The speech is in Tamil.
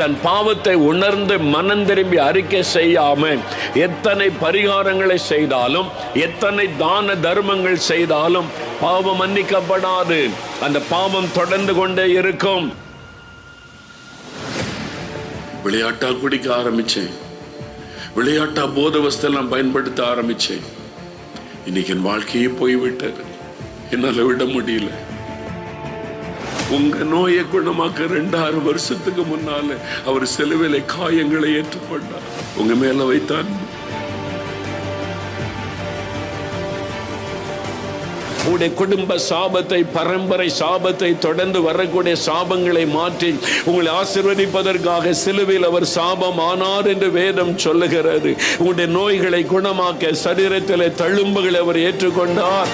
தன் பாவத்தை உணர்ந்து மனம் திரும்பி அறிக்கை செய்யாம எத்தனை பரிகாரங்களை செய்தாலும், எத்தனை தான தர்மங்கள் செய்தாலும் பாவம் மன்னிக்கப்படாது. அந்த பாவம் தொடர்ந்து கொண்டே இருக்கும். விளையாட்டா குடிக்க ஆரம்பிச்சேன், விளையாட்டா போத வஸ்தெல்லாம் பயன்படுத்த ஆரம்பிச்சேன். இன்னைக்கு என் வாழ்க்கையே போய்விட்டது, என்னால விட முடியல. உங்க நோயை குணமாக்க 2000 வருஷத்துக்கு முன்னால அவர் சிலுவையிலே காயங்களை ஏற்றுக்கொண்டார், உங்க மேல வைத்தான். உங்களுடைய குடும்ப சாபத்தை, பரம்பரை சாபத்தை, தொடர்ந்து வரக்கூடிய சாபங்களை மாற்றி உங்களை ஆசீர்வதிப்பதற்காக சிலுவையில் அவர் சாபம் ஆனார் என்று வேதம் சொல்லுகிறது. உங்களுடைய நோய்களை குணமாக்க சரீரத்திலே தழும்புகளை அவர் ஏற்றுக்கொண்டார்.